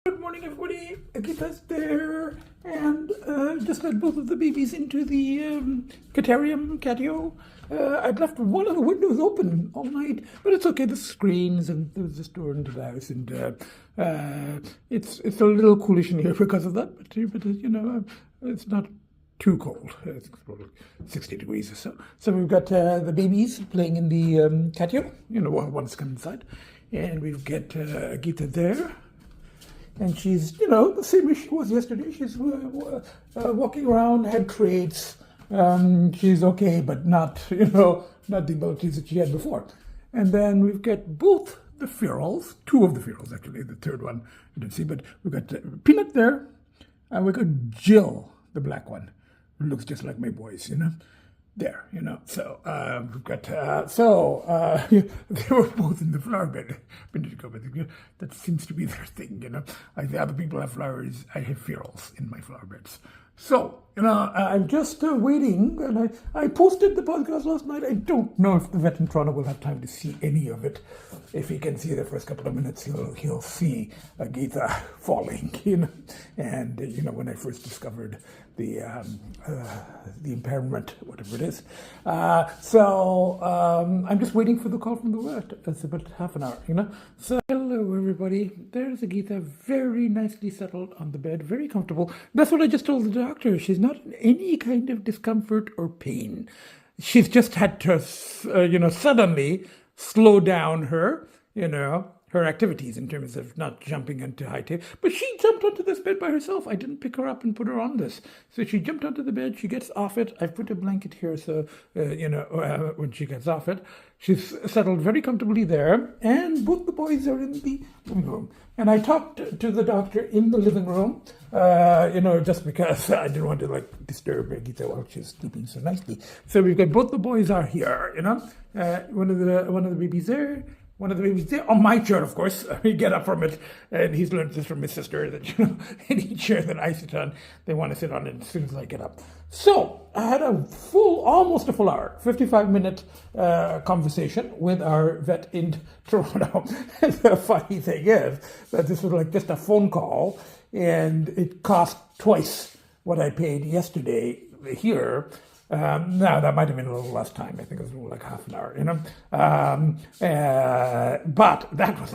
Good morning, everybody. Agita's there, and just let both of the babies into the catio. I'd left one of the windows open all night, but it's okay. The screens and there's this door into the house, and it's a little coolish in here because of that. But it's not too cold. It's probably 60 degrees or so. So we've got the babies playing in the catio. One's come inside, and we've got Agita there. And she's, the same as she was yesterday. She's walking around, head traits. She's okay, but not the abilities that she had before. And then we've got both the FERALS, two of the FERALS actually. The third one you didn't see, but we've got Peanut there, and we've got Jill, the black one, who looks just like my boys, there, So we've got they were both in the flower bed a minute ago, but that seems to be their thing, Like the other people have flowers, I have FERALS in my flower beds. So, I'm just waiting, and I posted the podcast last night. I don't know if the vet in Toronto will have time to see any of it. If he can see the first couple of minutes, he'll see Agita falling, And, when I first discovered the impairment, whatever it is. I'm just waiting for the call from the vet. It's about half an hour, So, hello, everybody. There's Agita, very nicely settled on the bed, very comfortable. That's what I just told the doctor. She's not in any kind of discomfort or pain. She's just had to, suddenly slow down her, her activities in terms of not jumping into high table. But she jumped onto this bed by herself. I didn't pick her up and put her on this. So she jumped onto the bed. She gets off it. I've put a blanket here so, when she gets off it, she's settled very comfortably there. And both the boys are in the living room. And I talked to the doctor in the living room, just because I didn't want to disturb Agita while she's sleeping so nicely. So we've got both the boys are here, one of the babies there. One of the babies there on my chair, of course. We get up from it, and he's learned this from his sister that any chair that I sit on, they want to sit on it as soon as I get up. So I had almost a full hour, 55-minute conversation with our vet in Toronto. And the funny thing is that this was just a phone call, and it cost twice what I paid yesterday here. Now that might have been a little less time. I think it was more like half an hour, but that was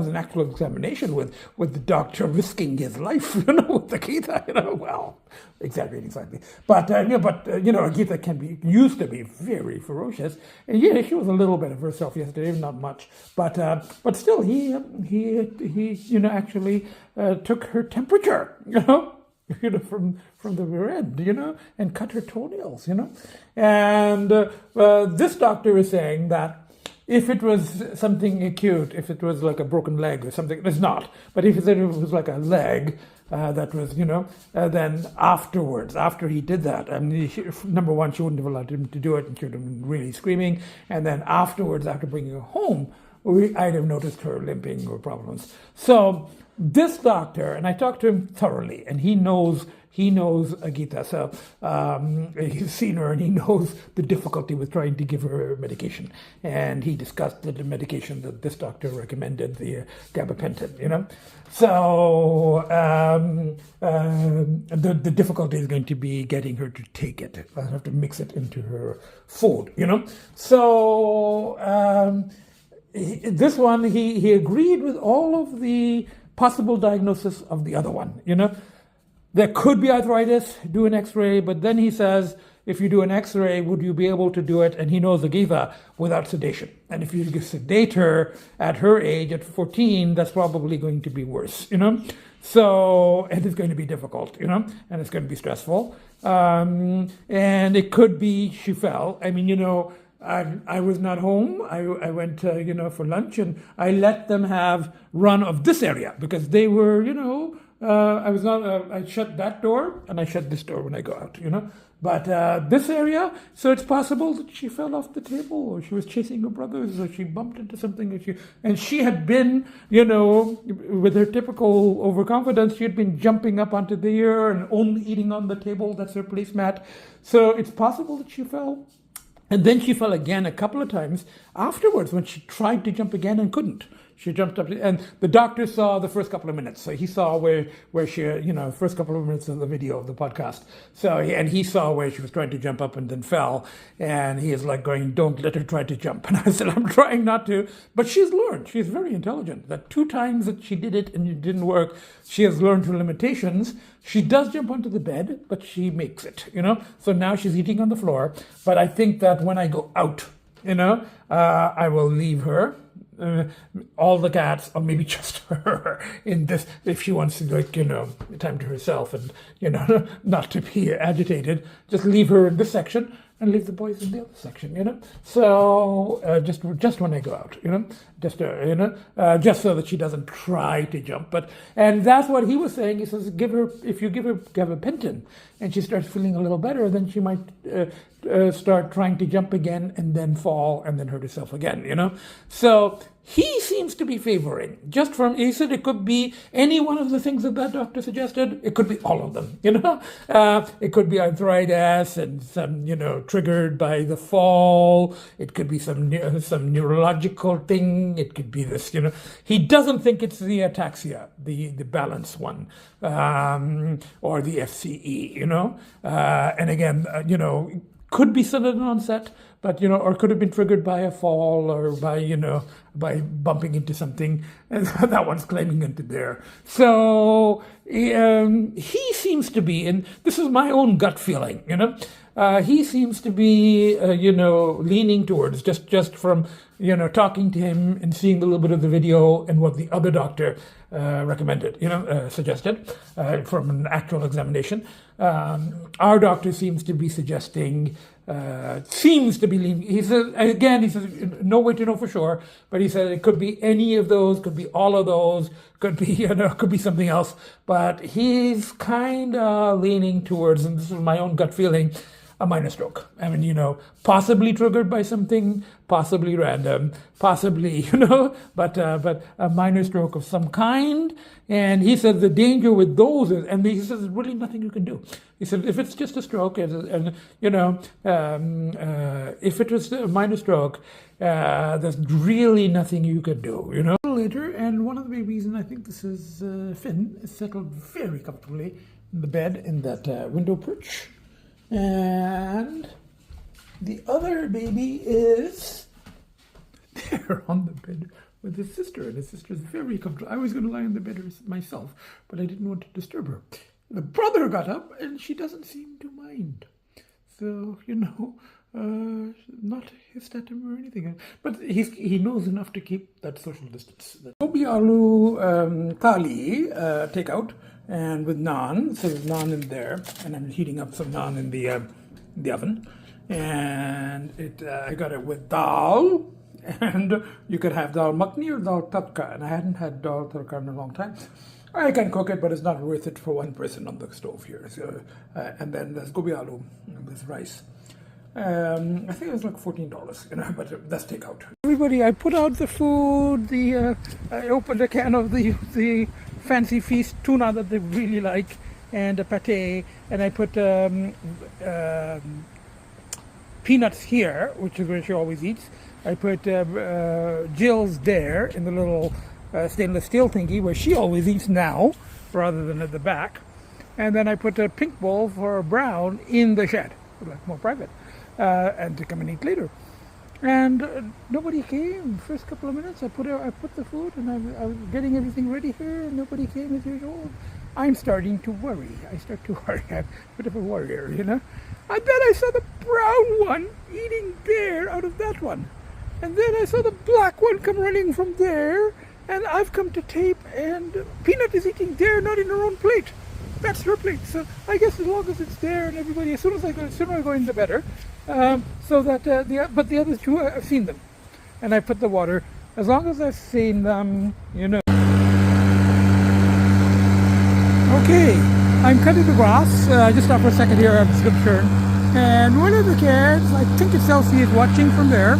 an actual examination with the doctor risking his life, with Agita, well, exaggerating slightly. But Agita used to be very ferocious. And yeah, she was a little bit of herself yesterday, not much. But still, he actually took her temperature, from the rear end, and cut her toenails, And this doctor is saying that if it was something acute, if it was like a broken leg or something, it's not. But if it was like a leg that was, then afterwards, after he did that, number one, she wouldn't have allowed him to do it, and she would have been really screaming. And then afterwards, after bringing her home, I'd have noticed her limping or problems. So this doctor, and I talked to him thoroughly, and he knows Agita, so he's seen her, and he knows the difficulty with trying to give her medication. And he discussed the medication that this doctor recommended, the gabapentin, So the difficulty is going to be getting her to take it. I'll have to mix it into her food, So this one, he agreed with all of the possible diagnosis of the other one, There could be arthritis, do an x-ray, but then he says, if you do an x-ray, would you be able to do it? And he knows Agita without sedation. And if you sedate her at her age, at 14, that's probably going to be worse, So, and it's going to be difficult, and it's going to be stressful. And it could be she fell. I was not home. I went, for lunch, and I let them have run of this area because they were, I shut that door and I shut this door when I go out, But this area, so it's possible that she fell off the table, or she was chasing her brothers, or she bumped into something, and she had been, with her typical overconfidence, she had been jumping up onto the air and only eating on the table. That's her placemat. So it's possible that she fell. And then she fell again a couple of times afterwards when she tried to jump again and couldn't. she jumped up, and the doctor saw the first couple of minutes. So he saw where she, first couple of minutes of the video of the podcast. So, and he saw where she was trying to jump up and then fell. And he is like going, don't let her try to jump. And I said, I'm trying not to. But she's learned. She's very intelligent. That 2 times that she did it and it didn't work, she has learned her limitations. She does jump onto the bed, but she makes it, So now she's eating on the floor. But I think that when I go out, I will leave her, all the cats, or maybe just her in this, if she wants to, time to herself and, not to be agitated, just leave her in this section and leave the boys in the other section, So just when I go out, just so that she doesn't try to jump. And that's what he was saying. He says, if you give her gabapentin and she starts feeling a little better, then she might start trying to jump again and then fall and then hurt herself again, So he seems to be favoring, he said it could be any one of the things that doctor suggested. It could be all of them, It could be arthritis and some, triggered by the fall. It could be some neurological thing. It could be this, He doesn't think it's the ataxia, the balance one, or the FCE, And again, could be sudden onset, but or could have been triggered by a fall or by bumping into something, and that one's claiming into there. So he seems to be, and this is my own gut feeling, he seems to be, leaning towards just from talking to him and seeing a little bit of the video and what the other doctor recommended, suggested from an actual examination. Our doctor seems to be suggesting, leaning. He says, no way to know for sure, but he said it could be any of those, could be all of those, could be, could be something else. But he's kind of leaning towards, and this is my own gut feeling, a minor stroke. I mean, possibly triggered by something, possibly random, possibly, but a minor stroke of some kind. And he said the danger with those is, and he says there's really nothing you can do. He said if it's just a stroke, and if it was a minor stroke, there's really nothing you could do, Later, and one of the babies, and I think this is Finn, is settled very comfortably in the bed in that window perch. And the other baby is there on the bed with his sister, and his sister is very comfortable. I was going to lie on the bed myself, but I didn't want to disturb her. The brother got up, and she doesn't seem to mind. So, not hystetum or anything. But he knows enough to keep that social distance. Gobi aloo thali takeout, and with naan. So there's naan in there, and I'm heating up some naan in the oven. And I got it with dal, and you could have dal makhni or dal tadka. And I hadn't had dal tadka in a long time. I can cook it, but it's not worth it for one person on the stove here. So, and then there's gobi aloo with rice. I think it was like $14, but that's takeout. Everybody, I put out the food. I opened a can of the fancy feast tuna that they really like, and a pate, and I put peanuts here, which is where she always eats. I put Jill's there in the little stainless steel thingy where she always eats now, rather than at the back. And then I put a pink bowl for Brown in the shed, like more private, and to come and eat later. And nobody came. First couple of minutes, I put the food, and I was getting everything ready here, and nobody came as usual. I'm starting to worry. I start to worry. I'm a bit of a worrier, And then I saw the brown one eating there out of that one. And then I saw the black one come running from there, and I've come to tape, and Peanut is eating there, not in her own plate. That's her plate. So I guess as long as it's there, and everybody, the sooner I go in, the better. So that but the other two, I've seen them, and I put the water. As long as I've seen them, Okay, I'm cutting the grass. Just stop for a second here. I'm just going to turn. And one of the kids, I think it's Lcee, is watching from there.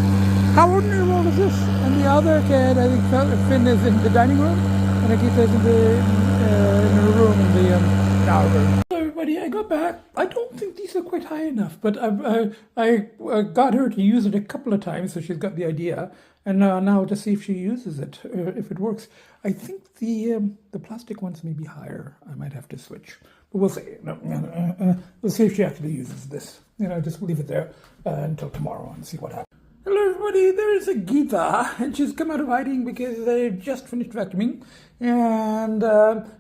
How old in the world is this? And the other kid, I think Finn, is in the dining room, and Agita is in her room in the shower room. Hello everybody, I got back. I don't think these are quite high enough, but I got her to use it a couple of times, so she's got the idea. And now I'll just see if she uses it, if it works. I think the plastic ones may be higher. I might have to switch, but we'll see. We'll see if she actually uses this. Just leave it there until tomorrow and see what happens. Hello everybody, there's Agita, and she's come out of hiding because they just finished vacuuming, and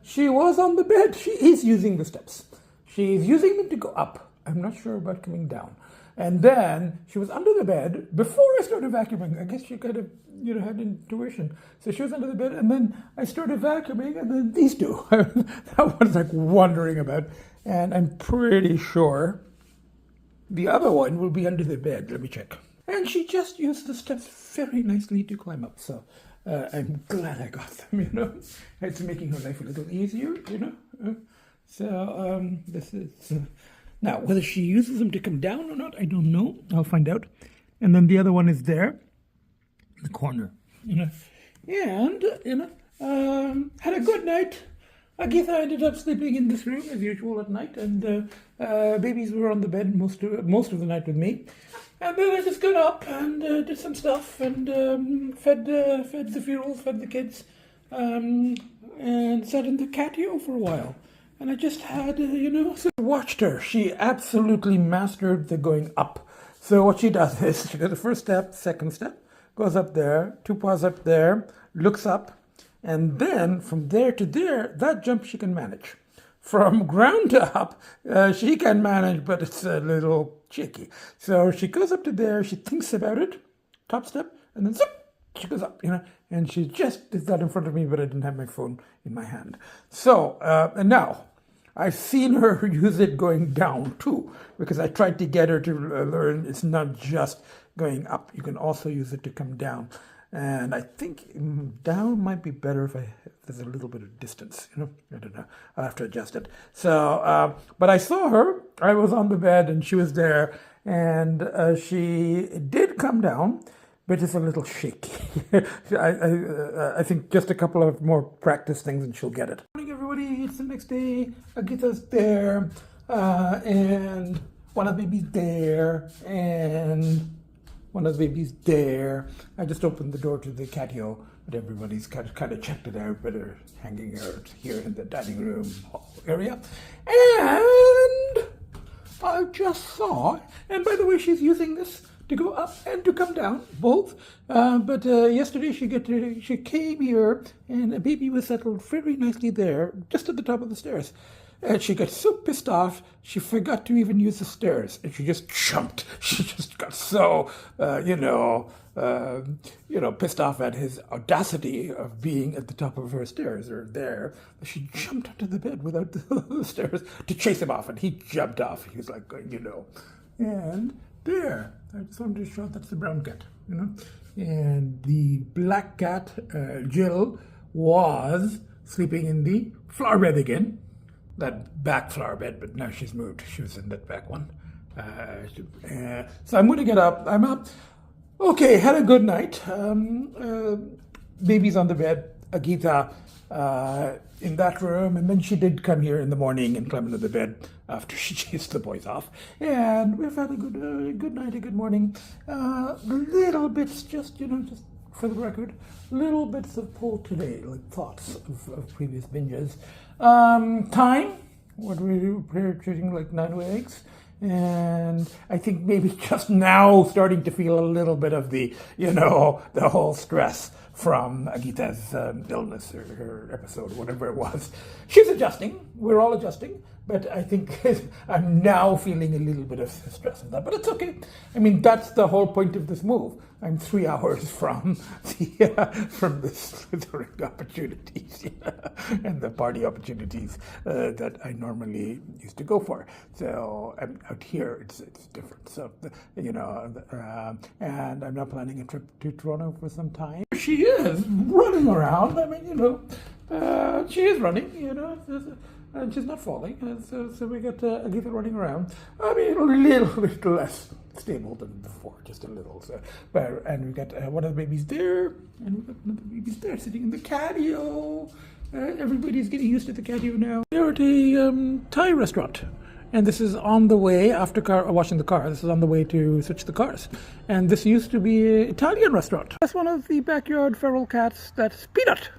she was on the bed. She is using the steps. She's using them to go up. I'm not sure about coming down. And then she was under the bed before I started vacuuming. I guess she kind of, had intuition. So she was under the bed, and then I started vacuuming, and then these two. That one's like wandering about, and I'm pretty sure the other one will be under the bed. Let me check. And she just used the steps very nicely to climb up. So I'm glad I got them, It's making her life a little easier, So this is... Now, whether she uses them to come down or not, I don't know. I'll find out. And then the other one is there in the corner, And, had a good night. Agita ended up sleeping in this room as usual at night, and babies were on the bed most of the night with me. And then I just got up and did some stuff and fed the FERALS, fed the kids, and sat in the catio for a while. And I just had, watched her. She absolutely mastered the going up. So what she does is she does the first step, second step, goes up there, 2 paws up there, looks up, and then from there to there, that jump she can manage. From ground to up, she can manage, but it's a little tricky. So she goes up to there, she thinks about it, top step, and then zip, she goes up, and she just did that in front of me, but I didn't have my phone in my hand. So, and now, I've seen her use it going down too, because I tried to get her to learn it's not just going up. You can also use it to come down. And I think down might be better if there's a little bit of distance, I don't know. I'll have to adjust it. So, but I saw her. I was on the bed and she was there, and she did come down, but it's a little shaky. I think just a couple of more practice things and she'll get it. Good morning, everybody. It's the next day. Agita's there, and one of the babies there, and one of the babies there. I just opened the door to the catio, but everybody's kind of checked it out, but they're hanging out here in the dining room hall area. And I just saw, and by the way, she's using this to go up and to come down, both. But yesterday she came here, and a baby was settled very nicely there, just at the top of the stairs. And she got so pissed off, she forgot to even use the stairs, and she just jumped. She just got so, pissed off at his audacity of being at the top of her stairs, or there. She jumped onto the bed without the stairs to chase him off, and he jumped off. He was like, and there. I just wanted to show that's the brown cat, And the black cat, Jill, was sleeping in the flower bed again. That back flower bed, but now she's moved. She was in that back one. So I'm going to get up. I'm up. Okay, had a good night. Baby's on the bed. Agita in that room, and then she did come here in the morning and climb into the bed after she chased the boys off. And we've had a good night, a good morning. Little bits, just for the record, little bits of pull today, like thoughts of previous binges. Time, what we do, treating like 9 eggs. And I think maybe just now starting to feel a little bit of the, the whole stress from Agita's illness or her episode, whatever it was. She's adjusting. We're all adjusting. But I think I'm now feeling a little bit of stress of that. But it's okay. I mean, that's the whole point of this move. I'm 3 hours from the slithering opportunities and the party opportunities that I normally used to go for. So out here, it's different. So, and I'm not planning a trip to Toronto for some time. She is running around. I mean, she is running, and she's not falling. So we got Agita running around. I mean, a little bit less stable than before, just a little. So, and we got one of the babies there, and we got another baby there sitting in the catio. Everybody's getting used to the catio now. They're at a Thai restaurant, And this is on the way, after washing the car, this is on the way to switch the cars. And this used to be an Italian restaurant. That's one of the backyard feral cats. That's Peanut,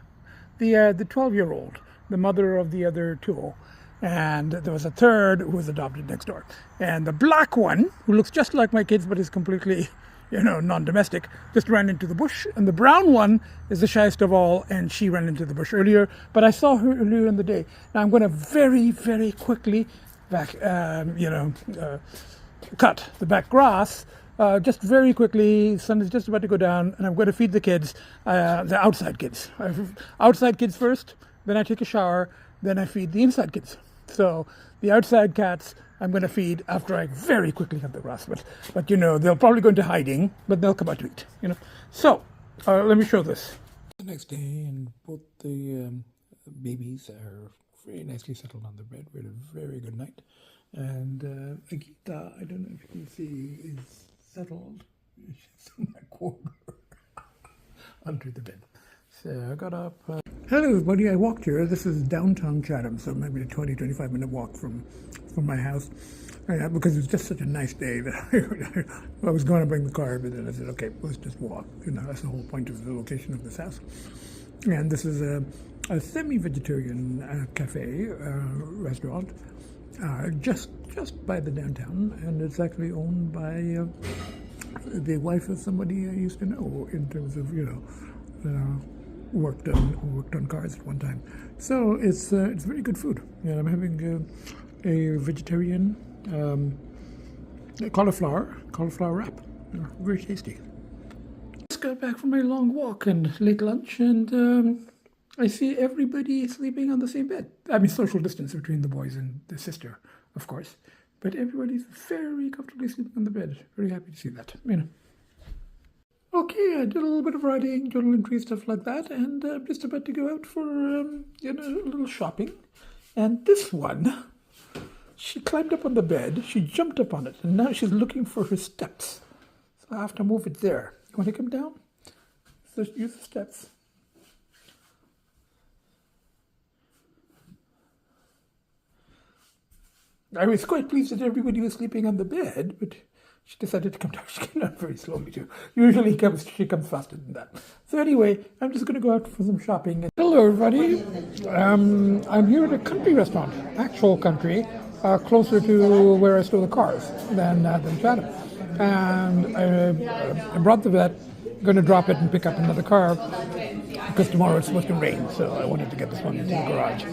the 12-year-old, the mother of the other two. And there was a third who was adopted next door. And the black one, who looks just like my kids but is completely, non-domestic, just ran into the bush. And the brown one is the shyest of all, and she ran into the bush earlier. But I saw her earlier in the day. Now I'm going to very, very quickly cut the back grass, just very quickly. The sun is just about to go down, and I'm going to feed the kids, the outside kids. Outside kids first, then I take a shower, then I feed the inside kids. So the outside cats I'm going to feed after I very quickly cut the grass. But they'll probably go into hiding, but they'll come out to eat. So let me show this. The next day, and both the babies are very nicely settled on the bed. We had a very good night. And Agita, I don't know if you can see, is settled. She's in that corner under the bed. So I got up. Hello everybody, I walked here. This is downtown Chatham, so maybe a 20-25 minute walk from my house. Because it was just such a nice day that I was going to bring the car, but then I said, okay, let's just walk. That's the whole point of the location of this house. And this is a semi-vegetarian cafe restaurant just by the downtown, and it's actually owned by the wife of somebody I used to know in terms of worked on cars at one time. So it's very good food. I'm having a vegetarian cauliflower wrap. Very tasty. Just got back from my long walk and late lunch, and I see everybody sleeping on the same bed. I mean, social distance between the boys and the sister, of course. But everybody's very comfortably sleeping on the bed. Very happy to see that, Okay, I did a little bit of writing, journal entry, stuff like that, and I'm just about to go out for, a little shopping. And this one, she climbed up on the bed, she jumped up on it, and now she's looking for her steps. So I have to move it there. You want to come down? So use the steps. I was quite pleased that everybody was sleeping on the bed, but she decided to come down. She came down very slowly too. Usually she comes faster than that. So anyway, I'm just going to go out for some shopping. Hello everybody. I'm here at a country restaurant, actual country, closer to where I store the cars than Chatham. And I brought the vet. Going to drop it and pick up another car because tomorrow it's supposed to rain, so I wanted to get this one into the garage.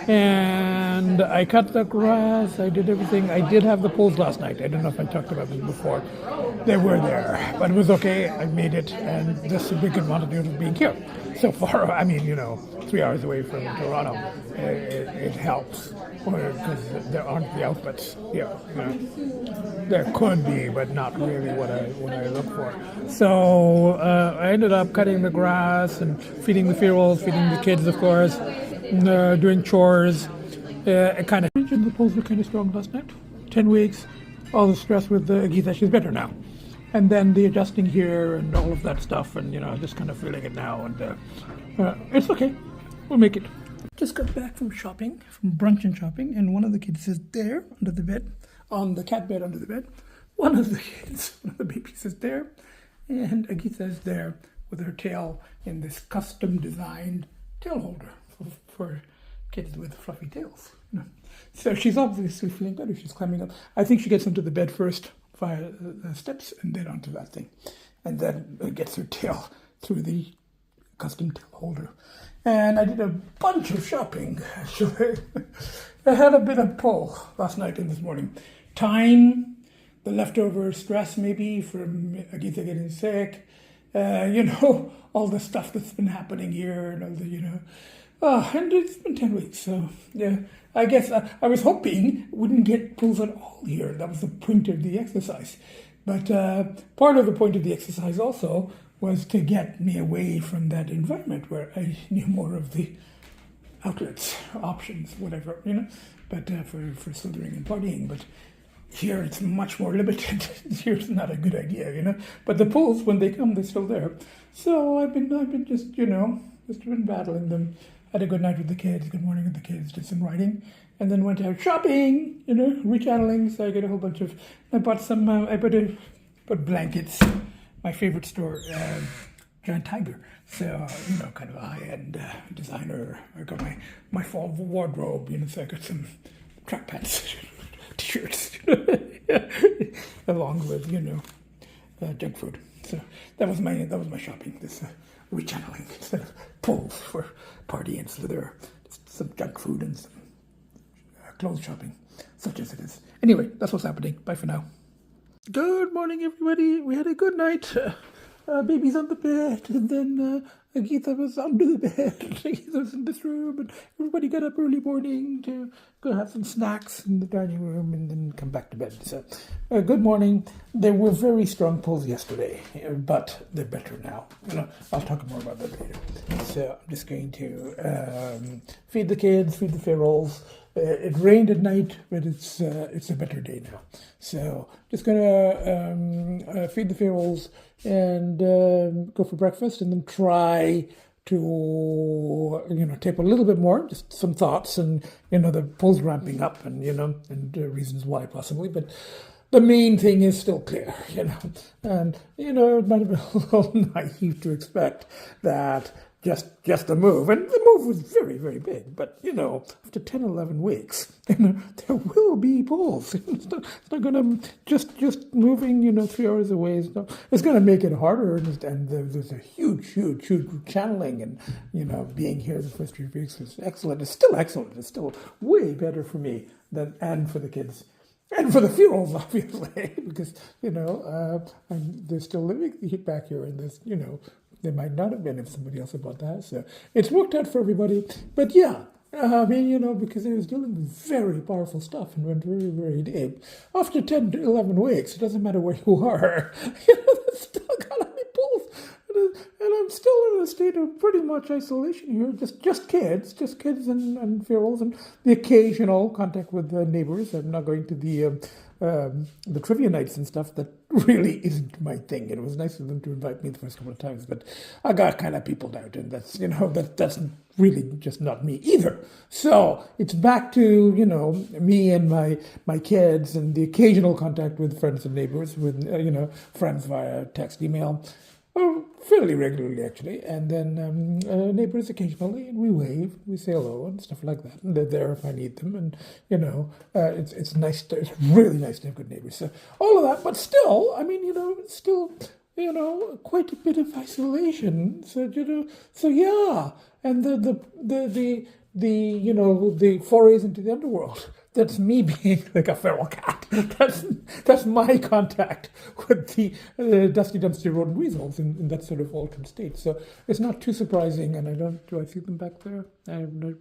And I cut the grass, I did everything. I did have the poles last night. I don't know if I talked about them before. They were there, but it was okay. I made it, and this is a big advantage of being here. So far, 3 hours away from Toronto, it helps because there aren't the outlets here. There could be, but not really what I look for. So I ended up cutting the grass and feeding the FERALS, feeding the kids, of course, doing chores. I kind of mentioned the poles were kind of strong last night. 10 weeks, all the stress with Agita, she's better now. And then the adjusting here and all of that stuff, and just kind of feeling it now. And it's okay, we'll make it. Just got back from shopping, from brunch and shopping, and one of the kids is there under the bed, on the cat bed under the bed. One of the babies is there, and Agita is there with her tail in this custom designed tail holder for kids with fluffy tails. So she's obviously feeling better. She's climbing up. I think she gets onto the bed first via the steps and then onto that thing, and then gets her tail through the custom tail holder. And I did a bunch of shopping, actually. I had a bit of pull last night and this morning. Time, the leftover stress maybe from Agita getting sick, all the stuff that's been happening here and all the, and it's been 10 weeks, so yeah. I guess I was hoping it wouldn't get pulls at all here. That was the point of the exercise. But part of the point of the exercise also was to get me away from that environment where I knew more of the outlets, options, whatever, but for slithering and partying. But here it's much more limited. Here it's not a good idea, But the pulls, when they come, they're still there. So I've been just, just been battling them. had a good night with the kids, good morning with the kids, did some writing, and then went out shopping, rechanneling. So I got a whole bunch of, I bought some, bought blankets, my favorite store, Giant Tiger. So, kind of a high-end designer. I got my fall wardrobe, so I got some track pants, t-shirts, along with, junk food. So that was my shopping, this rechanneling instead of pulls for party and slither, some junk food and some clothes shopping, such as it is. Anyway, that's what's happening. Bye for now. Good morning, everybody. We had a good night. Baby's on the bed, and then Agita was under the bed. Agita was in this room, and everybody got up early morning to go have some snacks in the dining room and then come back to bed. So, good morning. There were very strong pulls yesterday, but they're better now. I'll talk more about that later. So I'm just going to feed the kids, feed the ferals. It rained at night, but it's a better day now. So just gonna feed the ferals and go for breakfast, and then try to tape a little bit more. Just some thoughts, and the pulls ramping up, and and reasons why possibly, but. The main thing is still clear, and it might have been a little naive to expect that just a move, and the move was very, very big, but after 10, 11 weeks, there will be pulls. It's not going to just moving 3 hours away. It's going to make it harder, and there's a huge channeling, and being here the first 3 weeks was excellent. It's still excellent. It's still way better for me and for the kids. And for the ferals, obviously, because, they're still living back here in this, they might not have been if somebody else had bought the house. So it's worked out for everybody. But yeah, because I was dealing with very powerful stuff and went very, very deep. After 10 to 11 weeks, it doesn't matter where you are, there's still got to be pulls. And I'm still in a state of pretty much isolation here, just kids and ferals, and the occasional contact with the neighbors. I'm not going to the trivia nights and stuff. That really isn't my thing. It was nice of them to invite me the first couple of times, but I got kind of peopled out, and that's that's really just not me either. So it's back to me and my kids, and the occasional contact with friends and neighbors, with friends via text, email. Fairly regularly, actually, and then neighbors occasionally, and we wave, we say hello and stuff like that, and they're there if I need them, and it's nice. It's really nice to have good neighbors. So all of that, but still, still quite a bit of isolation. So yeah, and the forays into the underworld. That's me being like a feral cat. That's my contact with the dusty dumpster rodent weasels in that sort of altered state. So it's not too surprising, and do I see them back there?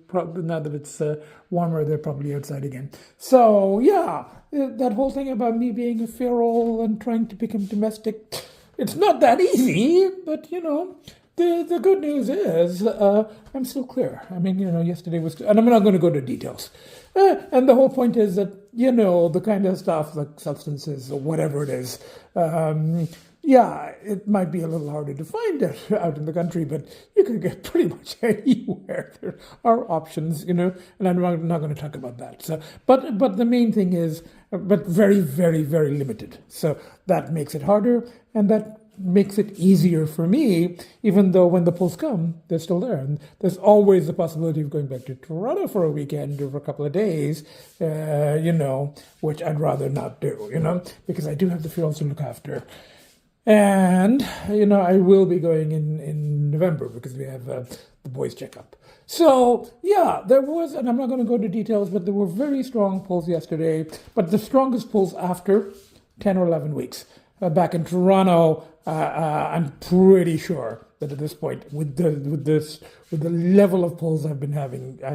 Probably now that it's warmer, they're probably outside again. So yeah, that whole thing about me being a feral and trying to become domestic, it's not that easy, but The good news is I'm still clear. Yesterday was, and I'm not going to go to details. And the whole point is that, the kind of stuff like substances or whatever it is, it might be a little harder to find it out in the country, but you can get pretty much anywhere. There are options, and I'm not going to talk about that. So, but the main thing is, but very, very, very limited. So that makes it harder, and that makes it easier for me, even though when the pulls come, they're still there. And there's always the possibility of going back to Toronto for a weekend or for a couple of days, which I'd rather not do, because I do have the ferals to look after. And, I will be going in November because we have the boys' checkup. So, yeah, there was, and I'm not going to go into details, but there were very strong pulls yesterday, but the strongest pulls after 10 or 11 weeks. Back in Toronto, I'm pretty sure that at this point, with the level of pulls I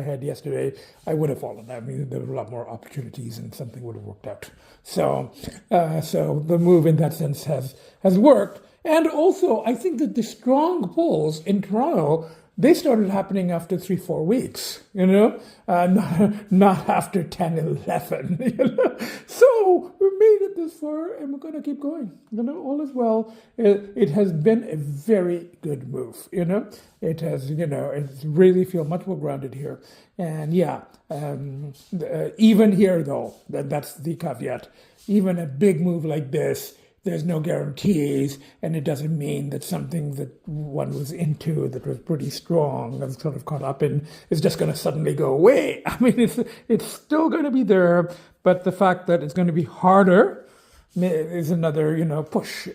had yesterday, I would have fallen. There were a lot more opportunities, and something would have worked out. So the move in that sense has worked. And also, I think that the strong pulls in Toronto they started happening after 3-4 weeks, not after 10, 11, So we made it this far, and we're going to keep going. All is well. It has been a very good move. It has, it's really feel much more grounded here. And even here though, that's the caveat. Even a big move like this, there's no guarantees, and it doesn't mean that something that one was into that was pretty strong and sort of caught up in is just going to suddenly go away. I mean, it's still going to be there, but the fact that it's going to be harder is another, push.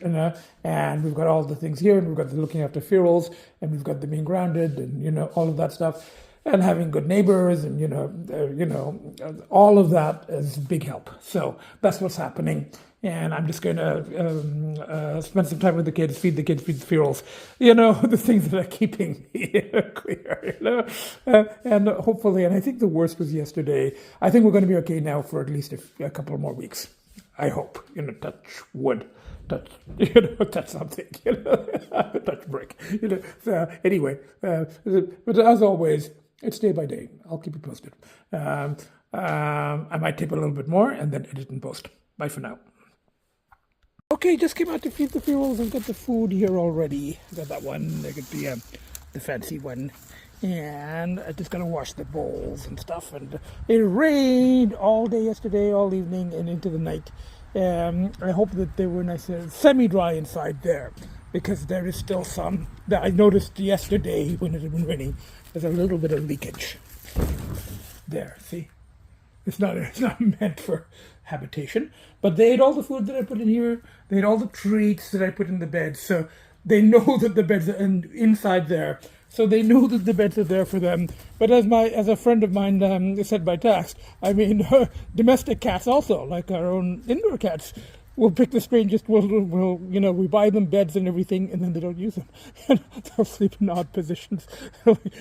And we've got all the things here, and we've got the looking after FERALS, and we've got the being grounded, and all of that stuff, and having good neighbors, and all of that is a big help. So that's what's happening. And I'm just going to spend some time with the kids, feed the FERALs, the things that are keeping me clear, and hopefully, and I think the worst was yesterday. I think we're going to be okay now for at least a couple of more weeks. I hope, touch wood, touch something, touch brick, So anyway, but as always, it's day by day. I'll keep you posted. I might tape a little bit more and then edit and post. Bye for now. Okay, just came out to feed the FERALs. I've got the food here already. I got that one. I got the fancy one. And I just got to wash the bowls and stuff. And it rained all day yesterday, all evening, and into the night. I hope that they were nice, semi-dry inside there, because there is still some that I noticed yesterday when it had been raining. There's a little bit of leakage there. See, it's not meant for habitation, but they ate all the food that I put in here. They ate all the treats that I put in the bed, so they know that the beds are inside there. So they know that the beds are there for them. But as a friend of mine said by text, I mean, domestic cats also, like our own indoor cats, will pick the strangest. We buy them beds and everything, and then they don't use them. And they'll sleep in odd positions.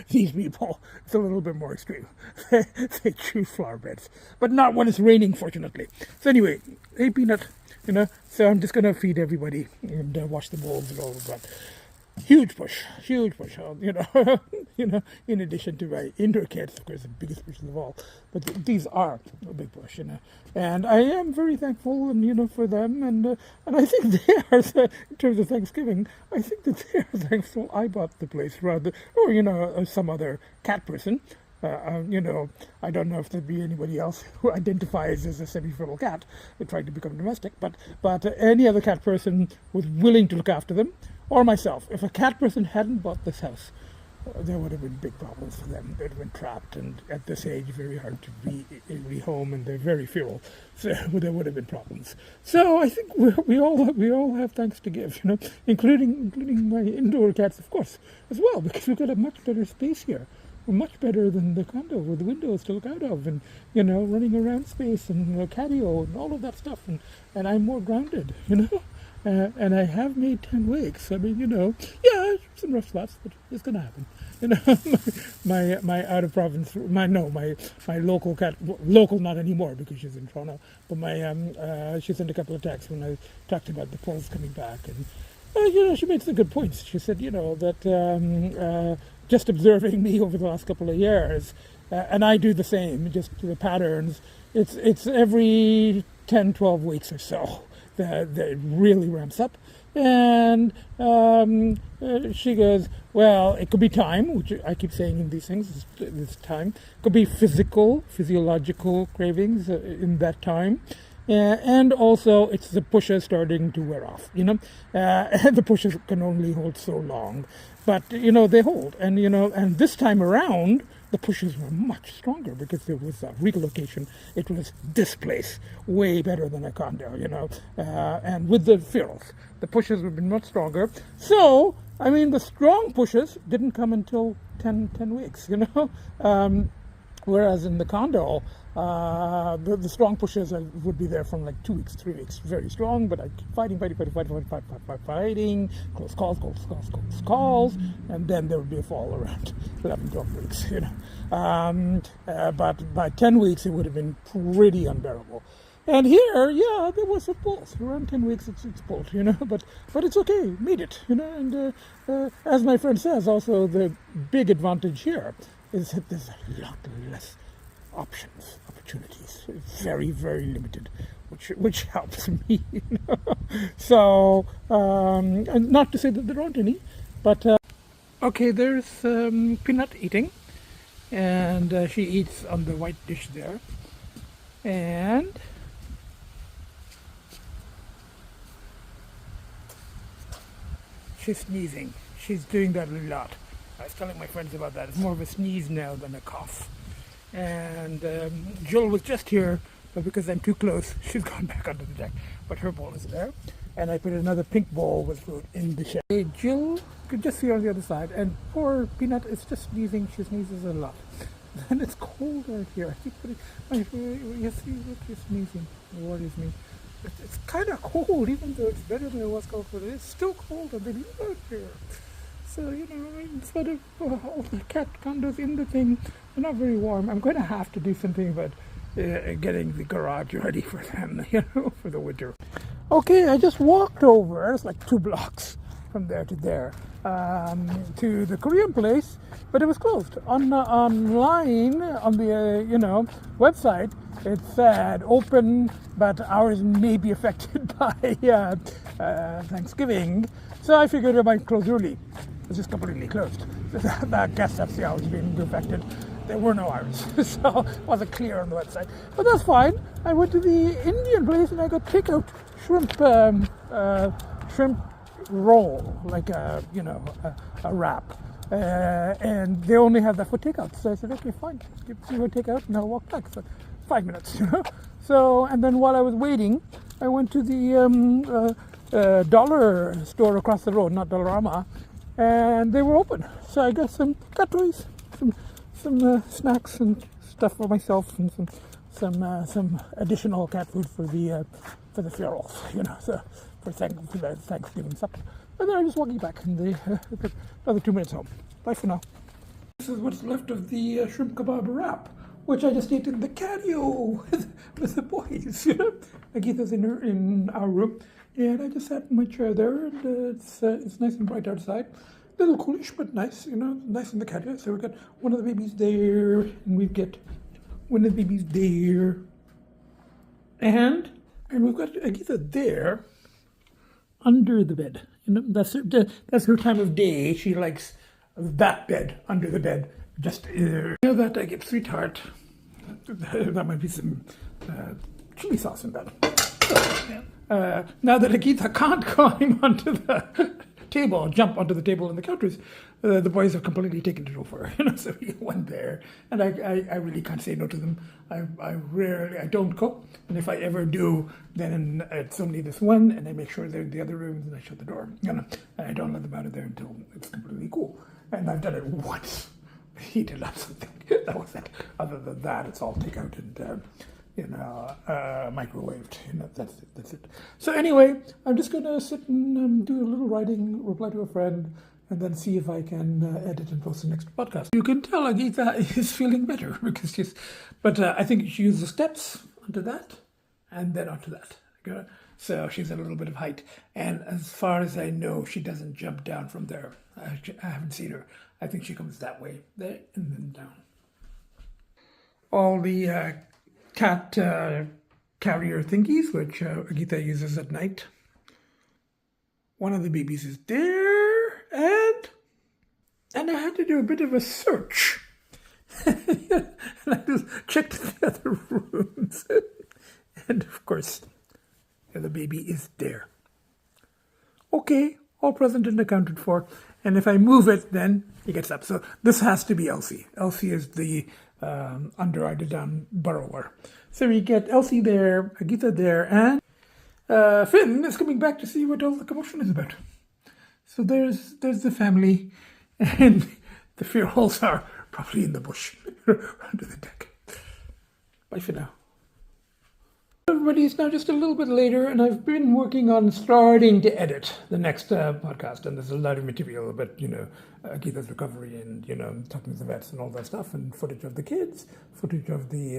These people, it's a little bit more extreme. They choose flower beds, but not when it's raining, fortunately. So anyway, hey Peanut, so I'm just gonna feed everybody and wash the bowls and all of that. Huge push, in addition to my indoor cats, of course, the biggest pushes of all. But these are a big push, And I am very thankful, and for them, and I think they are, in terms of Thanksgiving, I think that they are thankful I bought the place rather, or some other cat person. I don't know if there'd be anybody else who identifies as a semi-feral cat who tried to become domestic, but any other cat person was willing to look after them, or myself. If a cat person hadn't bought this house, there would have been big problems for them. They'd have been trapped, and at this age, very hard to rehome, and they're very feral, so there would have been problems. So I think we all have thanks to give, including my indoor cats, of course, as well, because we've got a much better space here. Much better than the condo with the windows to look out of, and running around space and catio and all of that stuff, and I'm more grounded, and I have made 10 weeks. I mean, some rough spots, but it's gonna happen. My out of province, my local cat, local not anymore because she's in Toronto, but she sent a couple of texts when I talked about the polls coming back, and she made some good points. She said, that just observing me over the last couple of years, and I do the same, just the patterns, it's every 10, 12 weeks or so that it really ramps up. And she goes, well, it could be time, which I keep saying in these things, this time. It could be physiological cravings in that time. And also, it's the pushes starting to wear off, and the pushes can only hold so long. But, they hold. And, and this time around, the pushes were much stronger because there was a relocation. It was displaced way better than a condo, and with the FERALS, the pushes have been much stronger. So, I mean, the strong pushes didn't come until 10 weeks, whereas in the condo, the strong pushes would be there from like 2 weeks, 3 weeks, very strong, but I keep fighting, close calls, and then there would be a fall around 11, 12 weeks, but by 10 weeks, it would have been pretty unbearable. And here, yeah, there was a both. Around 10 weeks, it's both, but it's okay, made it, and as my friend says, also the big advantage here is that there's a lot less opportunities, very, very limited, which helps me, So, and not to say that there aren't any, but, okay, there's Peanut eating, and she eats on the white dish there, and she's sneezing. She's doing that a lot. I was telling my friends about that. It's more of a sneeze now than a cough. And Jill was just here, but because I'm too close, she's gone back under the deck. But her bowl is there. And I put another pink bowl with food in the shed. Hey, Jill could just see on the other side. And poor Peanut is just sneezing. She sneezes a lot. And it's cold out here. I keep putting you see what you're sneezing. It worries me. It's kind of cold, even though it's better than it was cold, but it's still cold and they live out here. So, instead of all the cat condos in the thing, they're not very warm. I'm going to have to do something about getting the garage ready for them, for the winter. Okay, I just walked over, it's like 2 blocks from there to there, to the Korean place, but it was closed. Online, on the, website, it said open, but ours may be affected by Thanksgiving. So I figured it might close early. It's just completely closed. I guess that's the hours being affected. There were no hours, so it wasn't clear on the website. But that's fine. I went to the Indian place and I got takeout shrimp roll, like a wrap. And they only have that for takeout. So I said, okay, fine. Give me a takeout and I'll walk back. So 5 minutes, So, and then while I was waiting, I went to the dollar store across the road, not Dollarama, and they were open. So I got some cat toys, some snacks and stuff for myself, and some additional cat food for the FERALS, so for the Thanksgiving supper. And then I'm just walking back, and another 2 minutes home. Bye for now. This is what's left of the shrimp kebab wrap, which I just ate in the catio with the boys. Agita's in our room, and I just sat in my chair there, and it's nice and bright outside. A little coolish, but nice, nice in the catio. So we've got one of the babies there, and we've got one of the babies there, and we've got Agita there under the bed. That's her time of day. She likes that bed, under the bed. Just that I get sweetheart. That might be some chili sauce in that. Now that Agita can't climb onto the table, jump onto the table and the counters, the boys have completely taken it over. So we went there, and I really can't say no to them. I don't cook, and if I ever do, then it's only this one, and I make sure they're in the other rooms, and I shut the door. And I don't let them out of there until it's completely cool. And I've done it once. Heated up something. That was it. Other than that, it's all takeout and microwaved. That's it. So anyway, I'm just going to sit and do a little writing, reply to a friend, and then see if I can edit and post the next podcast. You can tell Agita is feeling better because but I think she used the steps onto that and then onto that. Okay? So she's at a little bit of height, and as far as I know, she doesn't jump down from there. I haven't seen her. I think she comes that way, there, and then down. All the cat carrier thingies, which Agita uses at night. One of the babies is there, and I had to do a bit of a search. And I just checked the other rooms. And of course, the baby is there. Okay, all present and accounted for. And if I move it, then he gets up. So this has to be Lcee. Lcee is the under-eyed-down burrower. So we get Lcee there, Agita there, and Finn is coming back to see what all the commotion is about. So there's the family, and the FERALS are probably in the bush under the deck. Bye for now. everybody. It's now just a little bit later, and I've been working on starting to edit the next podcast. And there's a lot of material about, Agita's recovery and, talking to the vets and all that stuff, and footage of the kids, footage of the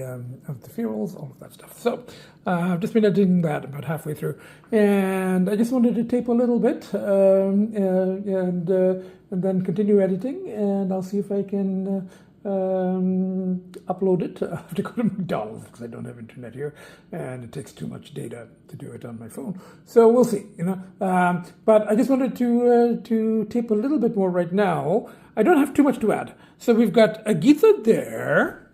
FERALS, all of that stuff. So I've just been editing that about halfway through, and I just wanted to tape a little bit and then continue editing, and I'll see if I can upload it. I have to go to McDonald's because I don't have internet here, and it takes too much data to do it on my phone. So we'll see, But I just wanted to tape a little bit more right now. I don't have too much to add. So we've got Agita there,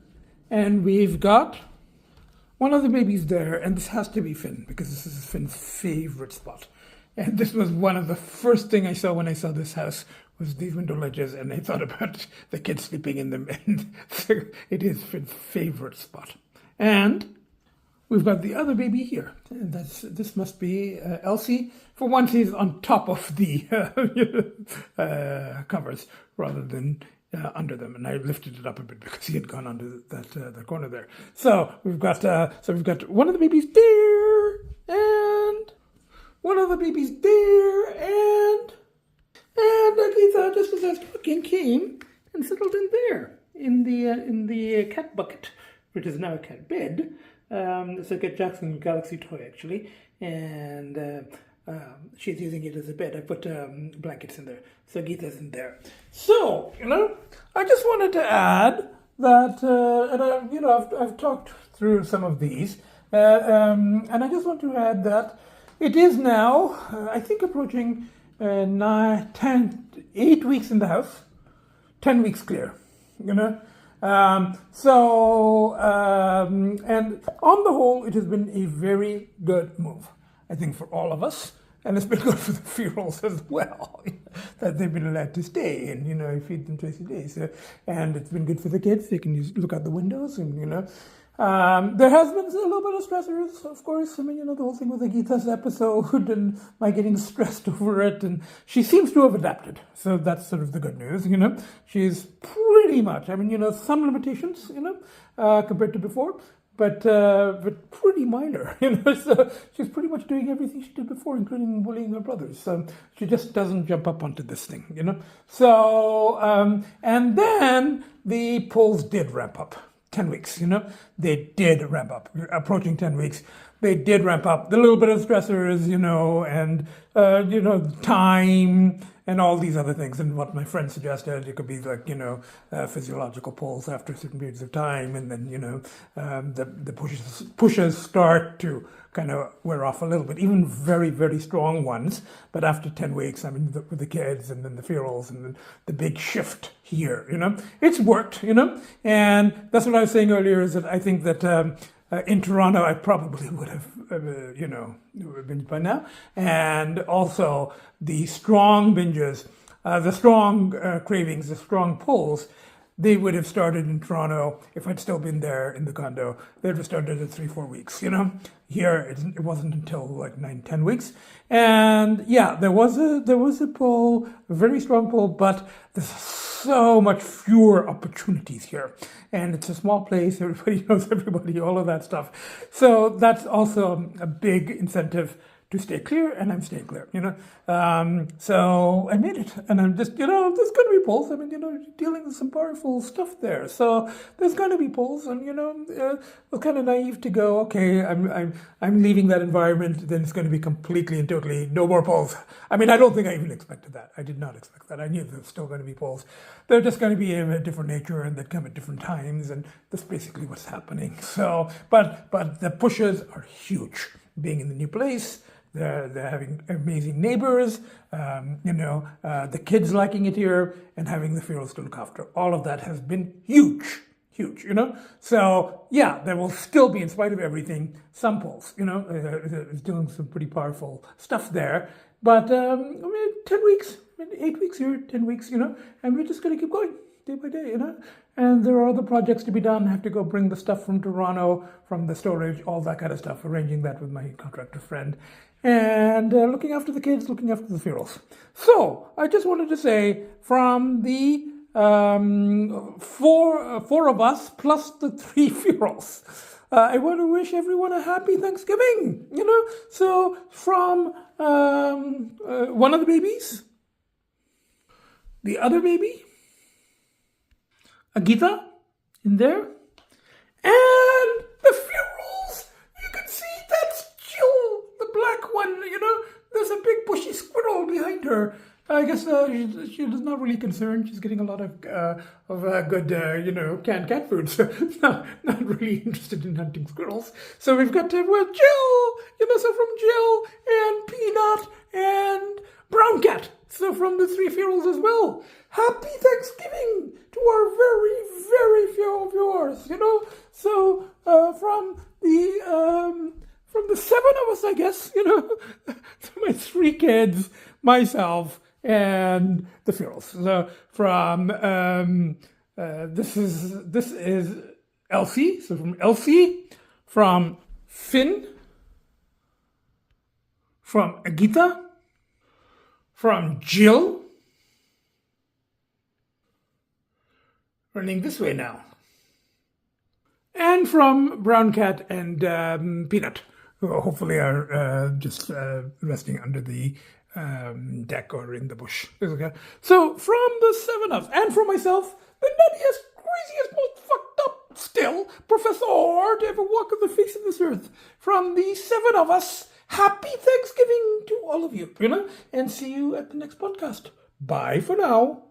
and we've got one of the babies there, and this has to be Finn because this is Finn's favorite spot. And this was one of the first thing I saw when I saw this house, was these window ledges, and I thought about the kids sleeping in them, and so it is Finn's favorite spot. And we've got the other baby here, and this must be Lcee. For once, he's on top of the covers rather than under them, and I lifted it up a bit because he had gone under that corner there. So we've got one of the babies there, and one of the babies there, and Agita, just as I was talking, came and settled in there in the cat bucket, which is now a cat bed. It's a Get Jackson Galaxy toy actually, and she's using it as a bed. I put blankets in there, so Agita's in there. So I just wanted to add that, and I've talked through some of these, and I just want to add that it is now, I think, approaching 8 weeks in the house, 10 weeks clear, and on the whole, it has been a very good move, I think, for all of us, and it's been good for the FERALS as well, that they've been allowed to stay, and, I feed them twice a day, so, and it's been good for the kids. They can look out the windows, and, there has been a little bit of stressors, of course. I mean, the whole thing with Agita's episode and my getting stressed over it, and she seems to have adapted. So that's sort of the good news, She's pretty much, some limitations, compared to before, but pretty minor, So she's pretty much doing everything she did before, including bullying her brothers. So she just doesn't jump up onto this thing, So, and then the pulls did ramp up. 10 weeks, they did ramp up. Approaching 10 weeks, they did ramp up. The little bit of stressors, and, time and all these other things. And what my friend suggested, it could be like, physiological pulls after certain periods of time. And then, the pushes start to kind of wear off a little bit, even very, very strong ones. But after 10 weeks, with the kids and then the FERALS and then the big shift here, it's worked, and that's what I was saying earlier, is that I think that in Toronto, I probably would have, binged by now. And also the strong binges, the strong cravings, the strong pulls, they would have started in Toronto if I'd still been there in the condo. They'd have started at 3-4 weeks, Here, it wasn't until like 9-10 weeks. And yeah, there was a pull, a very strong pull, but there's so much fewer opportunities here. And it's a small place, everybody knows everybody, all of that stuff. So that's also a big incentive to stay clear, and I'm staying clear, So I made it, and I'm just, there's going to be pulls. Dealing with some powerful stuff there. So there's going to be pulls, and, I was kind of naive to go, okay, I'm leaving that environment, then it's going to be completely and totally no more pulls. I don't think I even expected that. I did not expect that. I knew there was still going to be pulls. They're just going to be of a different nature, and they'd come at different times, and that's basically what's happening. So, but the pushes are huge. Being in the new place, they're having amazing neighbors, the kids liking it here, and having the FERALS to look after. All of that has been huge, So, yeah, there will still be, in spite of everything, some pulls, it's doing some pretty powerful stuff there. But, 10 weeks, 8 weeks here, 10 weeks, and we're just going to keep going day by day, And there are other projects to be done. I have to go bring the stuff from Toronto, from the storage, all that kind of stuff, arranging that with my contractor friend. And looking after the kids, looking after the FERALS. So I just wanted to say, from the four of us plus the 3 FERALS, I want to wish everyone a happy Thanksgiving, So from one of the babies, the other baby, Agita, in there, and the FERALS. You can see that's Jill, the black one, There's a big bushy squirrel behind her. I guess she is not really concerned. She's getting a lot of good, canned cat food. So not really interested in hunting squirrels. So we've got Jill, so from Jill and Peanut and Brown Cat. So from the three FERALS as well. Happy Thanksgiving to our very, very few viewers. So from the seven of us, I guess, my three kids, myself, and the FERALS. So from this is Lcee. So from Lcee, from Finn, from Agita, from Jill, running this way now, and from Brown Cat and Peanut, who hopefully are just resting under the deck or in the bush. Okay. So from the seven of us, and from myself, the nuttiest, craziest, most fucked up still professor to ever walk on the face of this earth, from the seven of us, happy Thanksgiving to all of you, and see you at the next podcast. Bye for now.